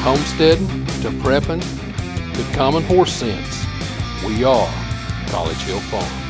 homesteading to prepping to common horse sense, we are College Hill Farm.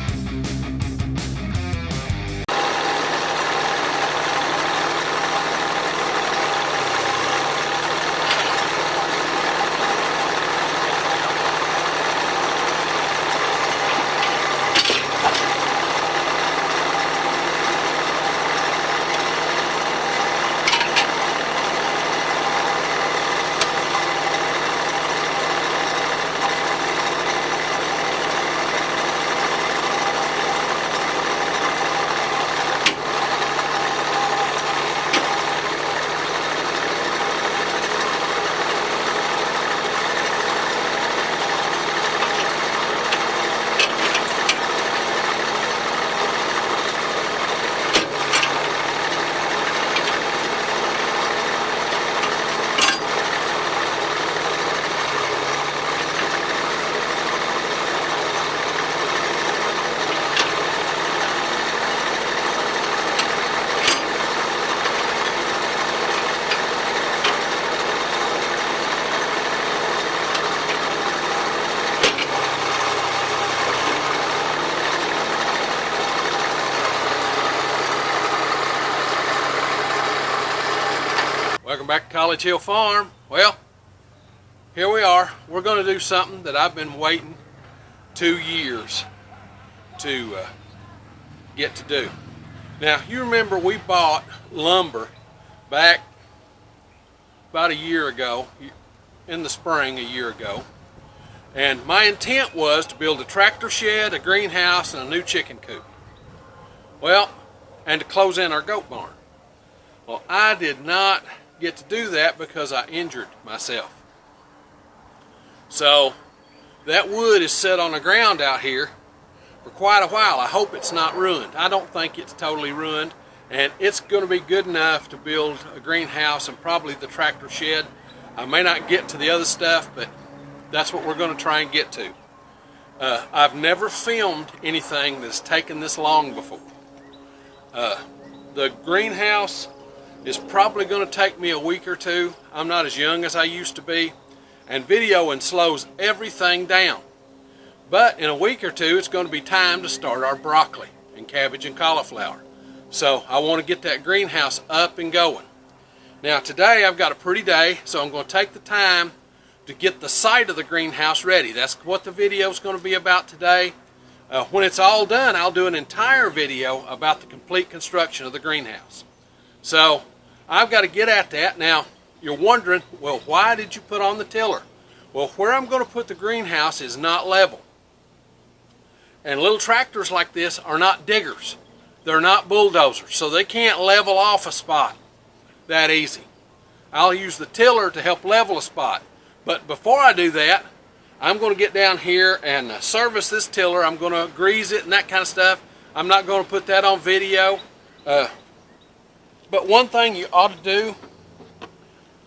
Welcome back to College Hill Farm. Well, here we are. We're going to do something that I've been waiting 2 years to get to do. Now, you remember we bought lumber back about a year ago, in the spring a year ago, and my intent was to build a tractor shed, a greenhouse, and a new chicken coop. Well, and to close in our goat barn. Well, I did not get to do that because I injured myself. So that wood is set on the ground out here for quite a while. I hope it's not ruined. I don't think it's totally ruined, and it's going to be good enough to build a greenhouse and probably the tractor shed. I may not get to the other stuff, but that's what we're going to try and get to. I've never filmed anything that's taken this long before. The greenhouse is probably going to take me a week or two. I'm not as young as I used to be, and videoing slows everything down. But in a week or two, it's going to be time to start our broccoli and cabbage and cauliflower. So I want to get that greenhouse up and going. Now today I've got a pretty day, so I'm going to take the time to get the site of the greenhouse ready. That's what the video is going to be about today. When it's all done, I'll do an entire video about the complete construction of the greenhouse. So I've got to get at that. Now, you're wondering, well, why did you put on the tiller? Well, where I'm going to put the greenhouse is not level. And little tractors like this are not diggers. They're not bulldozers, so they can't level off a spot that easy. I'll use the tiller to help level a spot. But before I do that, I'm going to get down here and service this tiller. I'm going to grease it and that kind of stuff. I'm not going to put that on video. But one thing you ought to do,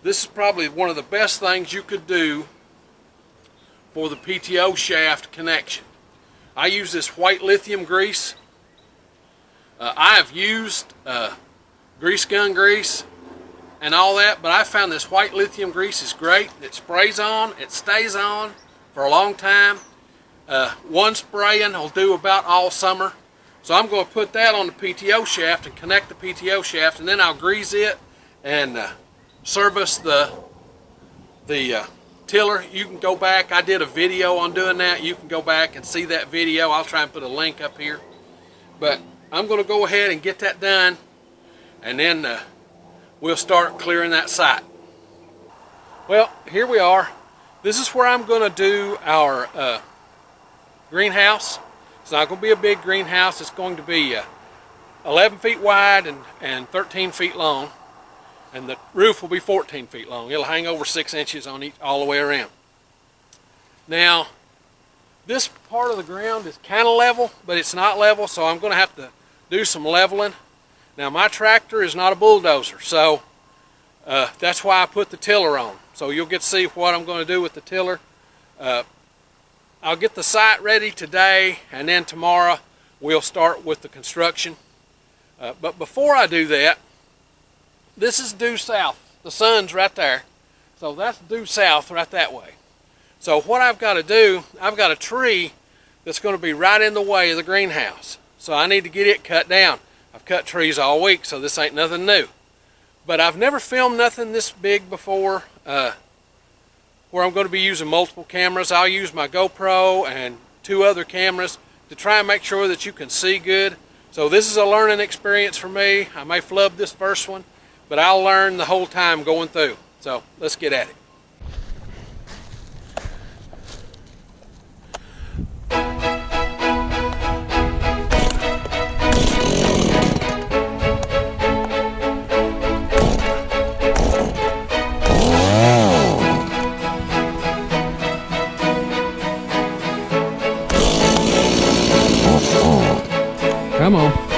this is probably one of the best things you could do for the PTO shaft connection. I use this white lithium grease. I have used grease gun grease and all that, but I found this white lithium grease is great. It sprays on, it stays on for a long time. One spraying will do about all summer. So I'm going to put that on the PTO shaft and connect the PTO shaft, and then I'll grease it and service the tiller. You can go back. I did a video on doing that. You can go back and see that video. I'll try and put a link up here. But I'm going to go ahead and get that done, and then we'll start clearing that site. Well, here we are. This is where I'm going to do our greenhouse. It's not going to be a big greenhouse. It's going to be 11 feet wide and 13 feet long. And the roof will be 14 feet long. It'll hang over 6 inches on each, all the way around. Now, this part of the ground is kind of level, but it's not level, so I'm going to have to do some leveling. Now, my tractor is not a bulldozer, so that's why I put the tiller on. So you'll get to see what I'm going to do with the tiller. I'll get the site ready today, and then tomorrow we'll start with the construction. But before I do that, this is due south. The sun's right there. So that's due south right that way. So what I've got to do, I've got a tree that's going to be right in the way of the greenhouse. So I need to get it cut down. I've cut trees all week, so this ain't nothing new. But I've never filmed nothing this big before, where I'm going to be using multiple cameras. I'll use my GoPro and 2 other cameras to try and make sure that you can see good. So this is a learning experience for me. I may flub this first one, but I'll learn the whole time going through. So let's get at it. Come on.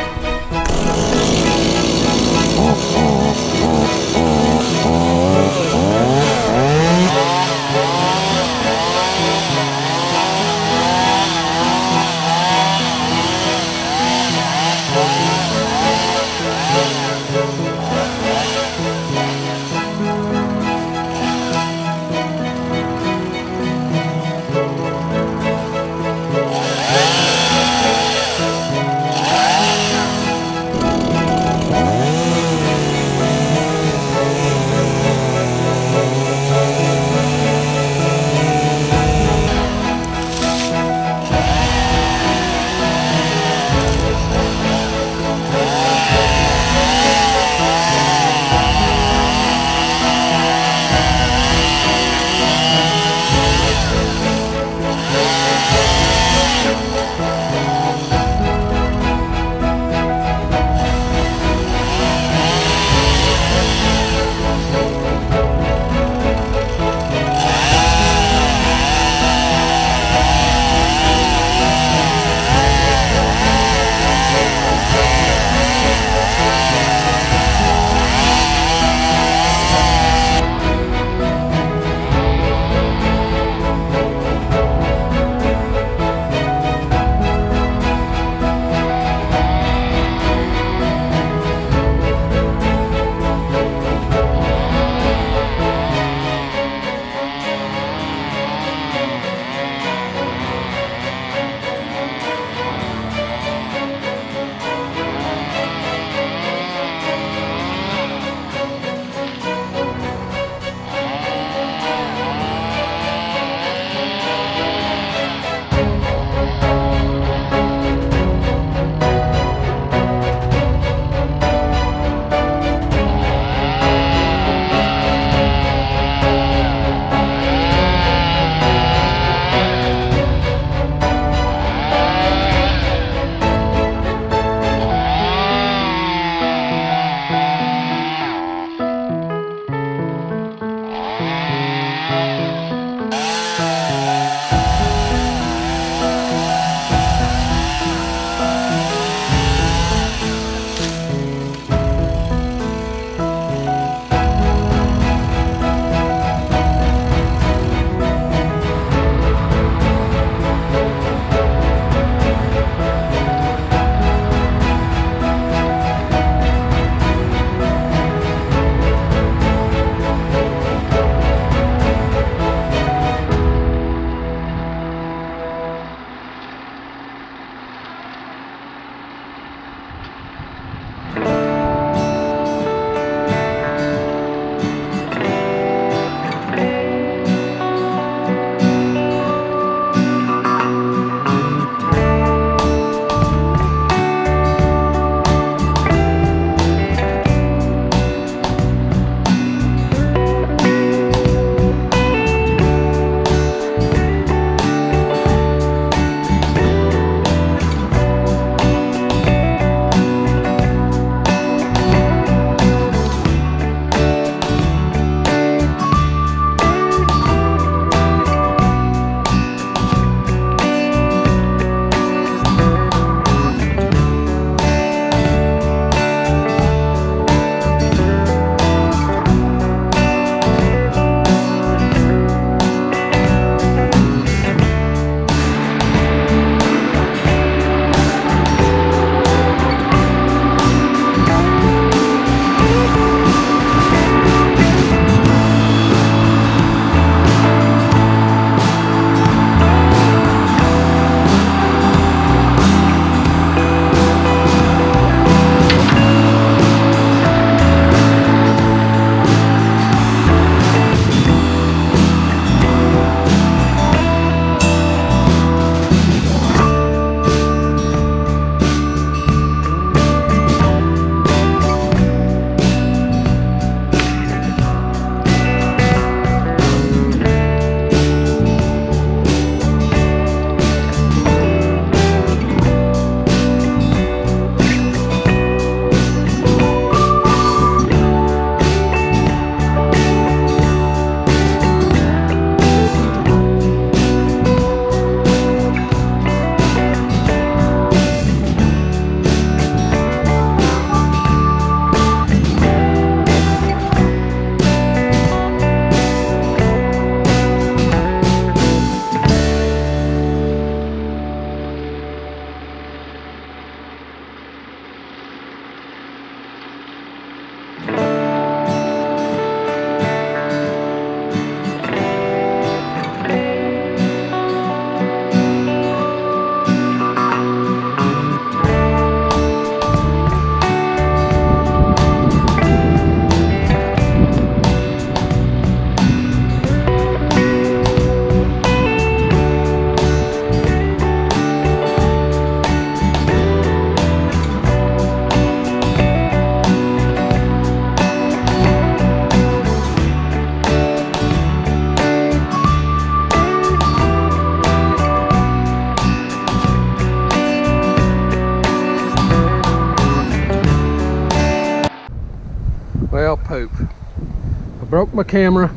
Broke my camera.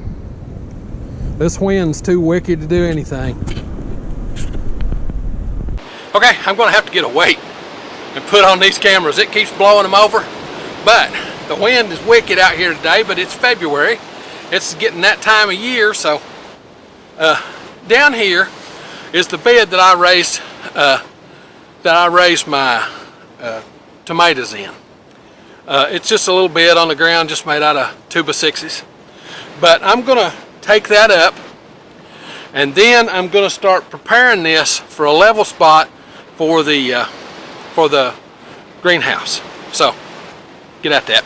This wind's too wicked to do anything. Okay, I'm gonna have to get a weight and put on these cameras. It keeps blowing them over, but the wind is wicked out here today, but it's February. It's getting that time of year, so down here is the bed that I raised my tomatoes in. It's just a little bed on the ground, just made out of 2x6s. But I'm gonna take that up, and then I'm gonna start preparing this for a level spot for the greenhouse. So get at that.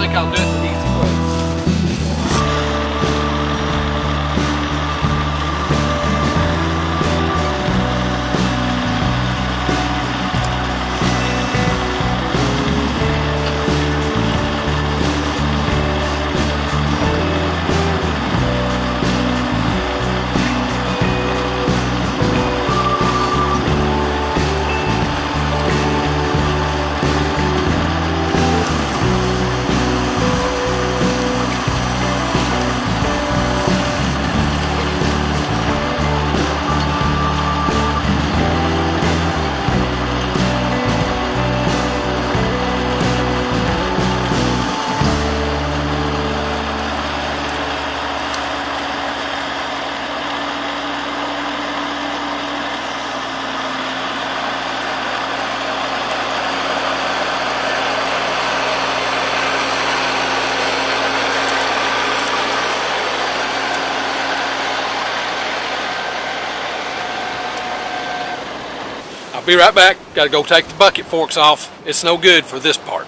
I'll do it the easy way. Be right back. Got to go take the bucket forks off. It's no good for this part.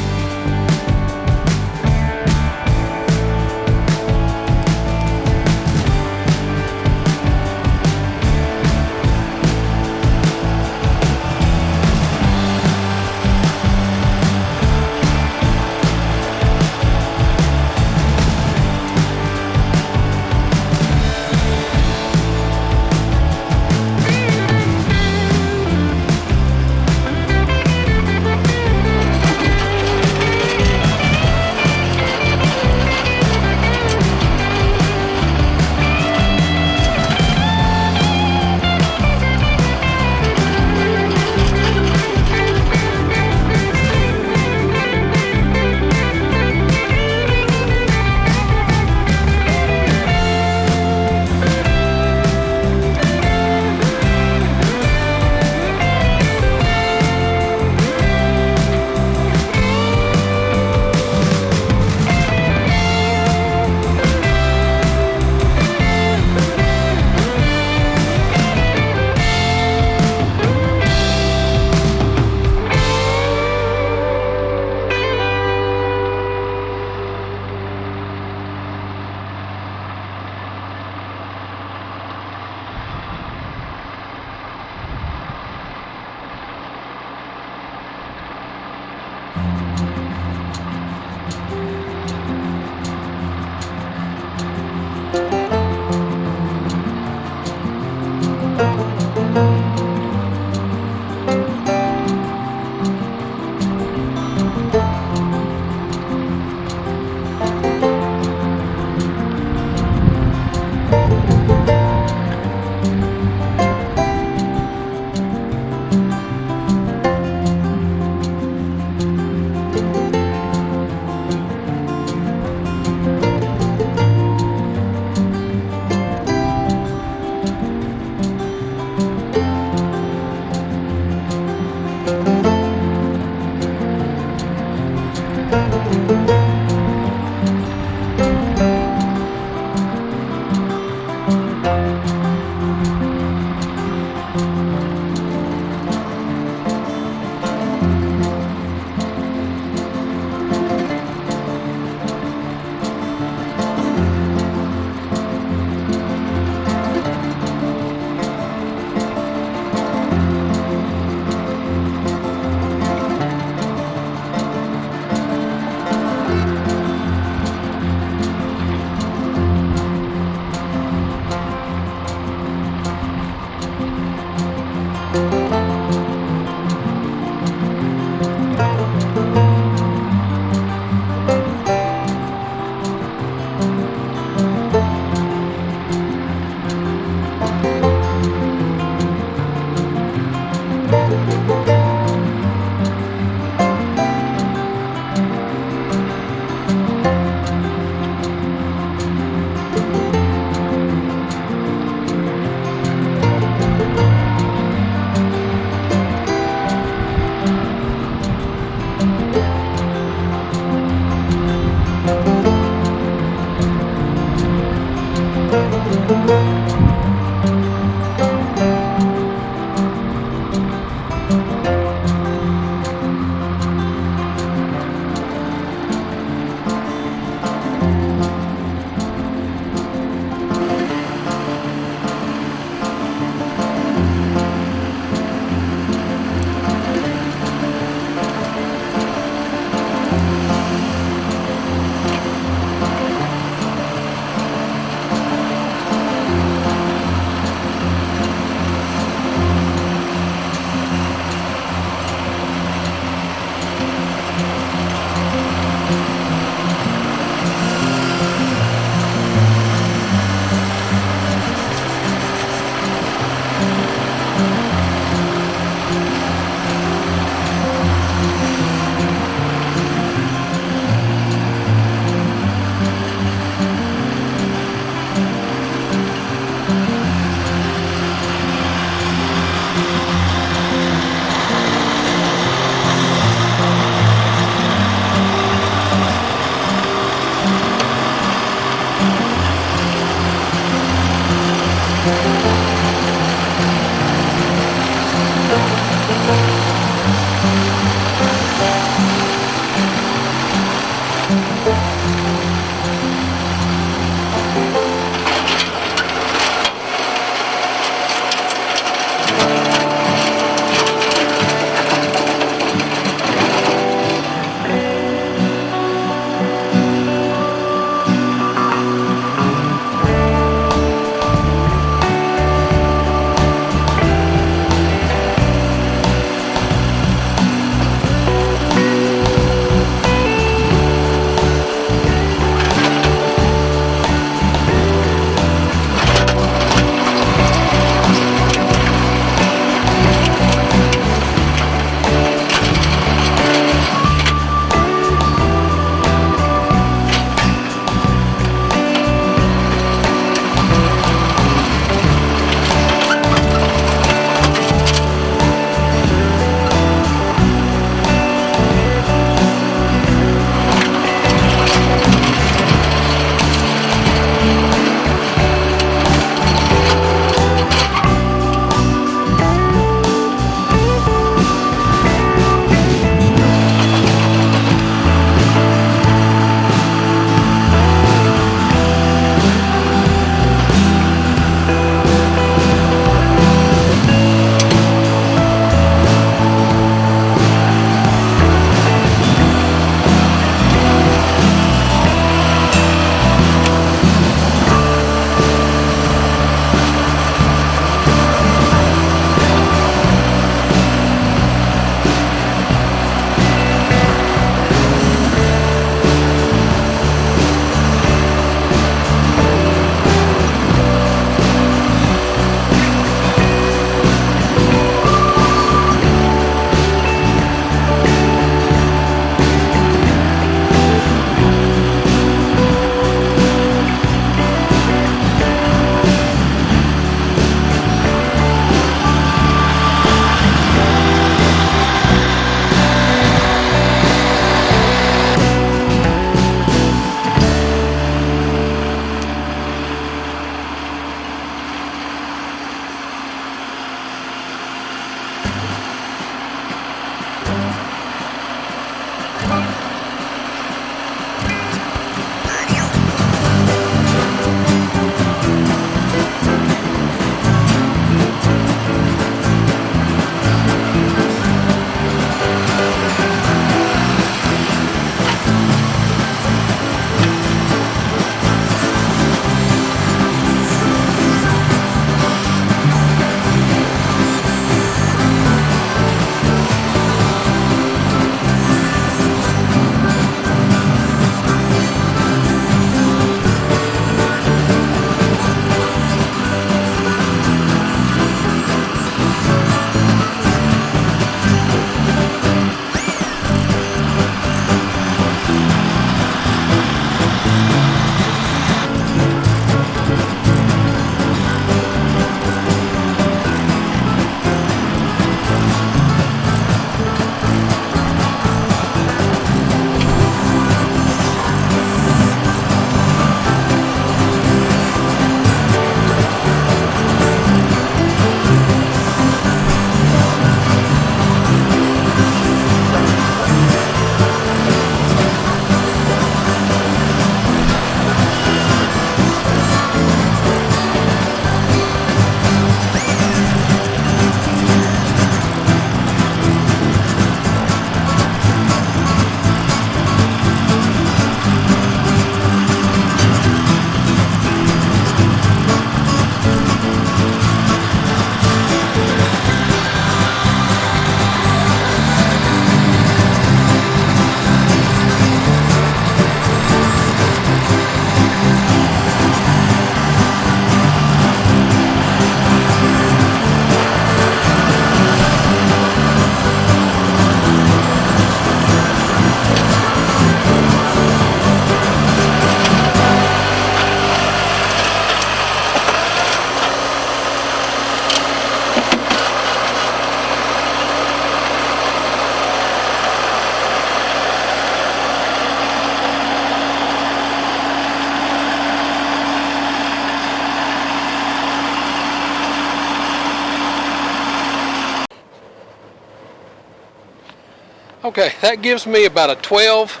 Okay, that gives me about a 12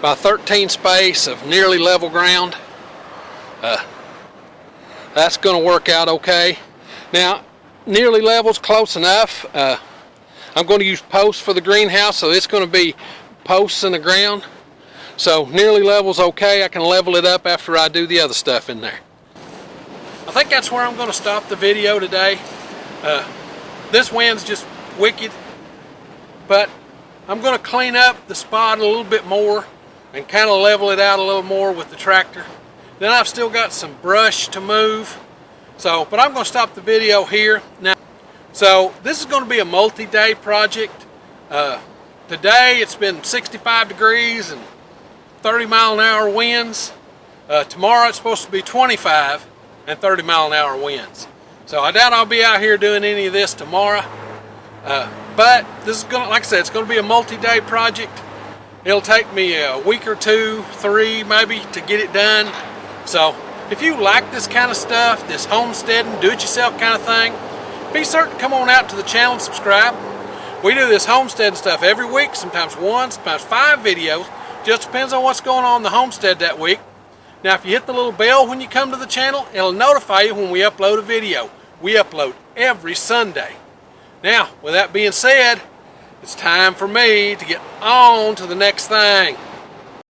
by 13 space of nearly level ground. That's going to work out okay. Now, nearly level's close enough. I'm going to use posts for the greenhouse, so it's going to be posts in the ground. So nearly level's okay. I can level it up after I do the other stuff in there. I think that's where I'm going to stop the video today. This wind's just wicked, but I'm going to clean up the spot a little bit more and kind of level it out a little more with the tractor. Then I've still got some brush to move. But I'm going to stop the video here now. So this is going to be a multi-day project. Today it's been 65 degrees and 30-mile-an-hour winds. Tomorrow it's supposed to be 25 and 30-mile-an-hour winds. So I doubt I'll be out here doing any of this tomorrow. But this is going to, like I said, it's going to be a multi-day project. It'll take me a week or 2, 3 maybe to get it done. So if you like this kind of stuff, this homesteading, do-it-yourself kind of thing, be certain to come on out to the channel and subscribe. We do this homesteading stuff every week, sometimes 1, sometimes 5 videos. Just depends on what's going on in the homestead that week. Now if you hit the little bell when you come to the channel, it'll notify you when we upload a video. We upload every Sunday. Now, with that being said, it's time for me to get on to the next thing.